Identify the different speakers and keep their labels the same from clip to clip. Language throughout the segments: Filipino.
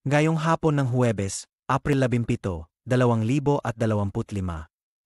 Speaker 1: Ngayong hapon ng Huwebes, April 17, 2025,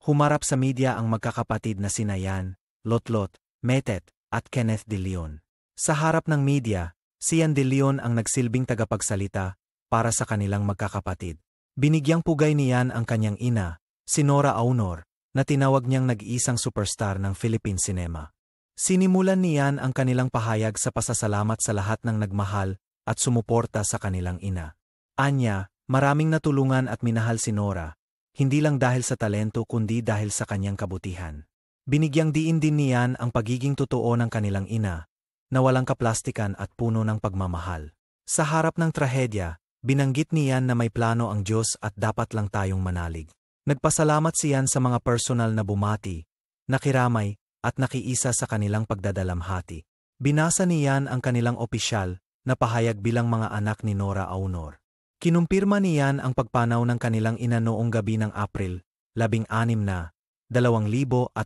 Speaker 1: humarap sa media ang magkakapatid na sina Yan, Lotlot, Metet, at Kenneth De Leon. Sa harap ng media, si Yan De Leon ang nagsilbing tagapagsalita para sa kanilang magkakapatid. Binigyang pugay ni Yan ang kanyang ina, si Nora Aunor, na tinawag niyang nag-iisang superstar ng Philippine cinema. Sinimulan ni Yan ang kanilang pahayag sa pasasalamat sa lahat ng nagmahal at sumuporta sa kanilang ina. Anya, maraming natulungan at minahal si Nora, hindi lang dahil sa talento kundi dahil sa kanyang kabutihan. Binigyang diin din ni Yan ang pagiging totoo ng kanilang ina, na walang kaplastikan at puno ng pagmamahal. Sa harap ng trahedya, binanggit ni Yan na may plano ang Diyos at dapat lang tayong manalig. Nagpasalamat si Yan sa mga personal na bumati, nakiramay, at nakiisa sa kanilang pagdadalamhati. Binasa ni Yan ang kanilang opisyal na pahayag bilang mga anak ni Nora Aunor. Kinumpirma ni Yan ang pagpanaw ng kanilang ina noong gabi ng April 16 na 2025.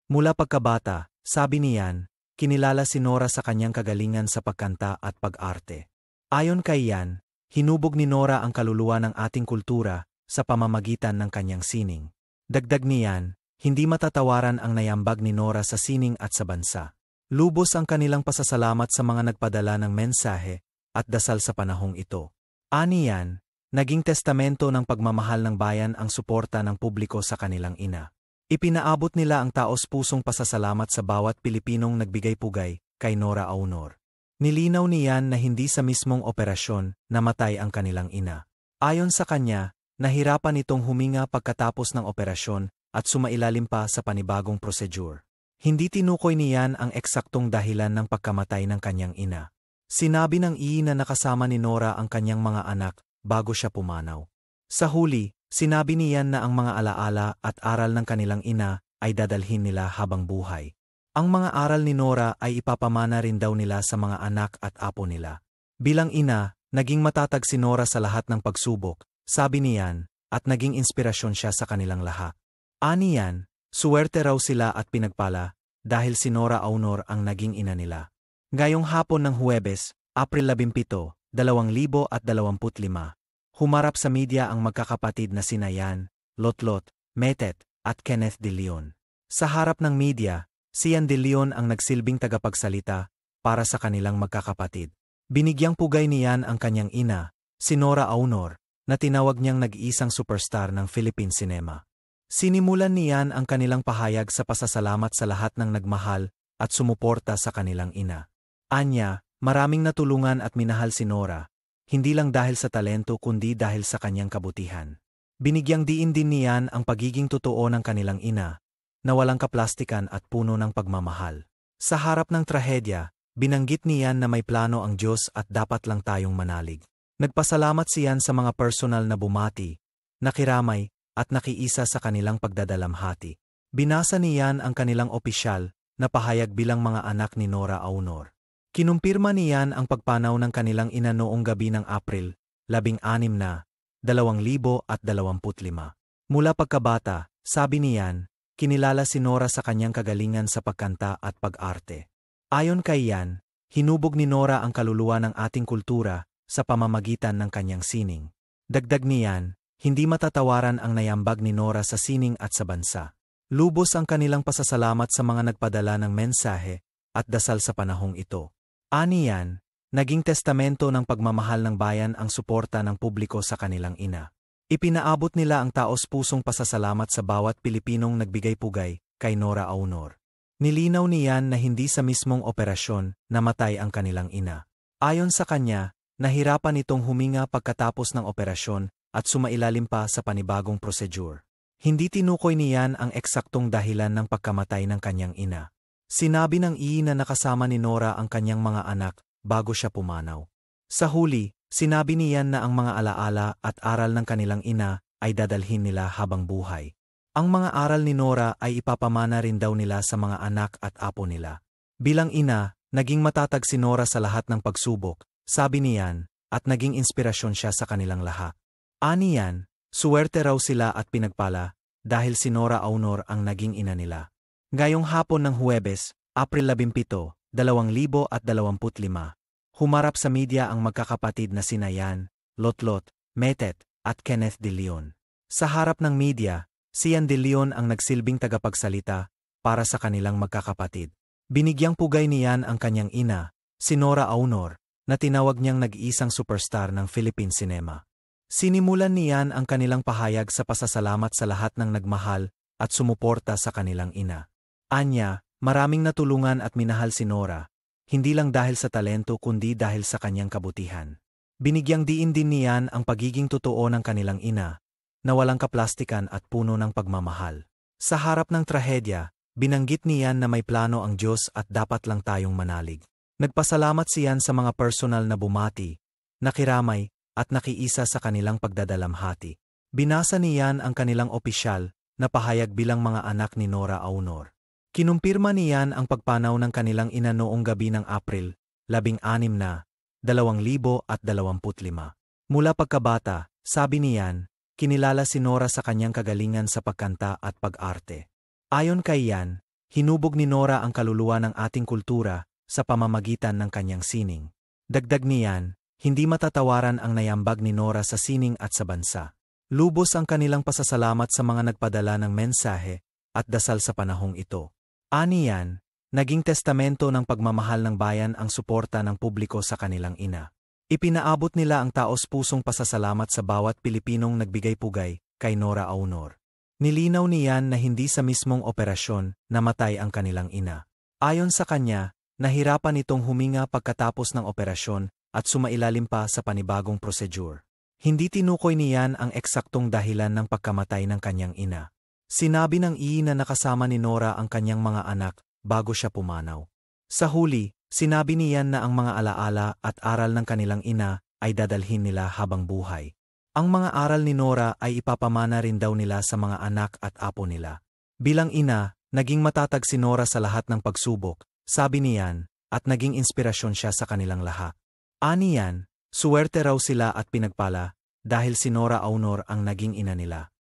Speaker 1: Mula pagkabata, sabi ni Yan, kinilala si Nora sa kanyang kagalingan sa pagkanta at pag-arte. Ayon kay Yan, hinubog ni Nora ang kaluluwa ng ating kultura sa pamamagitan ng kanyang sining. Dagdag ni Yan, hindi matatawaran ang nayambag ni Nora sa sining at sa bansa. Lubos ang kanilang pasasalamat sa mga nagpadala ng mensahe at dasal sa panahong ito. Ani Yan, naging testamento ng pagmamahal ng bayan ang suporta ng publiko sa kanilang ina. Ipinaabot nila ang taos-pusong pasasalamat sa bawat Pilipinong nagbigay-pugay kay Nora Aunor. Nilinaw ni Yan na hindi sa mismong operasyon namatay ang kanilang ina. Ayon sa kanya, nahirapan itong huminga pagkatapos ng operasyon at sumailalim pa sa panibagong prosedur. Hindi tinukoy ni Yan ang eksaktong dahilan ng pagkamatay ng kanyang ina. Sinabi ng na nakasama ni Nora ang kanyang mga anak bago siya pumanaw. Sa huli, sinabi ni Yan na ang mga alaala at aral ng kanilang ina ay dadalhin nila habang buhay. Ang mga aral ni Nora ay ipapamana rin daw nila sa mga anak at apo nila. Bilang ina, naging matatag si Nora sa lahat ng pagsubok, sabi ni Yan, at naging inspirasyon siya sa kanilang lahat. Ani Yan, suwerte raw sila at pinagpala dahil si Nora Aunor ang naging ina nila. Ngayong hapon ng Huwebes, April 17, 2025, humarap sa media ang magkakapatid na sina Yan, Lotlot, Metet, at Kenneth De Leon. Sa harap ng media, si Yan De Leon ang nagsilbing tagapagsalita para sa kanilang magkakapatid. Binigyang pugay ni Yan ang kanyang ina, si Nora Aunor, na tinawag niyang nag-iisang superstar ng Philippine cinema. Sinimulan ni Yan ang kanilang pahayag sa pasasalamat sa lahat ng nagmahal at sumuporta sa kanilang ina. Anya, maraming natulungan at minahal si Nora, hindi lang dahil sa talento kundi dahil sa kanyang kabutihan. Binigyang diin din ni Yan ang pagiging totoo ng kanilang ina, na walang kaplastikan at puno ng pagmamahal. Sa harap ng trahedya, binanggit ni Yan na may plano ang Diyos at dapat lang tayong manalig. Nagpasalamat si Yan sa mga personal na bumati, nakiramay, at nakiisa sa kanilang pagdadalamhati. Binasa ni Yan ang kanilang opisyal na pahayag bilang mga anak ni Nora Aunor. Kinumpirma ni Yan ang pagpanaw ng kanilang ina noong gabi ng April 16 na 2025. Mula pagkabata, sabi ni Yan, kinilala si Nora sa kanyang kagalingan sa pagkanta at pag-arte. Ayon kay Yan, hinubog ni Nora ang kaluluwa ng ating kultura sa pamamagitan ng kanyang sining. Dagdag ni Yan, hindi matatawaran ang nayambag ni Nora sa sining at sa bansa. Lubos ang kanilang pasasalamat sa mga nagpadala ng mensahe at dasal sa panahong ito. Ani Yan, naging testamento ng pagmamahal ng bayan ang suporta ng publiko sa kanilang ina. Ipinaabot nila ang taos-pusong pasasalamat sa bawat Pilipinong nagbigay-pugay kay Nora Aunor. Nilinaw ni Yan na hindi sa mismong operasyon namatay ang kanilang ina. Ayon sa kanya, nahirapan itong huminga pagkatapos ng operasyon at sumailalim pa sa panibagong prosedur. Hindi tinukoy ni Yan ang eksaktong dahilan ng pagkamatay ng kanyang ina. Sinabi ng na nakasama ni Nora ang kanyang mga anak bago siya pumanaw. Sa huli, sinabi ni Yan na ang mga alaala at aral ng kanilang ina ay dadalhin nila habang buhay. Ang mga aral ni Nora ay ipapamana rin daw nila sa mga anak at apo nila. Bilang ina, naging matatag si Nora sa lahat ng pagsubok, sabi ni Yan, at naging inspirasyon siya sa kanilang lahat. Ani Yan, suwerte raw sila at pinagpala dahil si Nora Aunor ang naging ina nila. Ngayong hapon ng Huwebes, April 17, 2025, Humarap sa media ang magkakapatid na sina Yan, Lotlot, Metet, at Kenneth De Leon. Sa harap ng media, si Yan De Leon ang nagsilbing tagapagsalita para sa kanilang magkakapatid. Binigyang pugay ni Yan ang kanyang ina, si Nora Aunor, na tinawag niyang nag-iisang superstar ng Philippine cinema. Sinimulan ni Yan ang kanilang pahayag sa pasasalamat sa lahat ng nagmahal at sumuporta sa kanilang ina. Anya, maraming natulungan at minahal si Nora, hindi lang dahil sa talento kundi dahil sa kanyang kabutihan. Binigyang diin din ni Yan ang pagiging totoo ng kanilang ina, na walang kaplastikan at puno ng pagmamahal. Sa harap ng trahedya, binanggit ni Yan na may plano ang Diyos at dapat lang tayong manalig. Nagpasalamat si Yan sa mga personal na bumati, nakiramay, at nakiisa sa kanilang pagdadalamhati. Binasa ni Yan ang kanilang opisyal na pahayag bilang mga anak ni Nora Aunor. Kinumpirma ni Yan ang pagpanaw ng kanilang ina noong gabi ng April 16 na 2025. Mula pagkabata, sabi ni Yan, kinilala si Nora sa kanyang kagalingan sa pagkanta at pag-arte. Ayon kay Yan, hinubog ni Nora ang kaluluwa ng ating kultura sa pamamagitan ng kanyang sining. Dagdag ni Yan, hindi matatawaran ang nayambag ni Nora sa sining at sa bansa. Lubos ang kanilang pasasalamat sa mga nagpadala ng mensahe at dasal sa panahong ito. Ani Yan, naging testamento ng pagmamahal ng bayan ang suporta ng publiko sa kanilang ina. Ipinaabot nila ang taos-pusong pasasalamat sa bawat Pilipinong nagbigay-pugay kay Nora Aunor. Nilinaw ni Yan na hindi sa mismong operasyon namatay ang kanilang ina. Ayon sa kanya, nahirapan itong huminga pagkatapos ng operasyon at sumailalim pa sa panibagong prosedur. Hindi tinukoy ni Yan ang eksaktong dahilan ng pagkamatay ng kanyang ina. Sinabi ng na nakasama ni Nora ang kanyang mga anak bago siya pumanaw. Sa huli, sinabi ni Yan na ang mga alaala at aral ng kanilang ina ay dadalhin nila habang buhay. Ang mga aral ni Nora ay ipapamana rin daw nila sa mga anak at apo nila. Bilang ina, naging matatag si Nora sa lahat ng pagsubok, sabi ni Yan, at naging inspirasyon siya sa kanilang lahat. Ani Yan, suwerte raw sila at pinagpala dahil si Nora Aunor ang naging ina nila.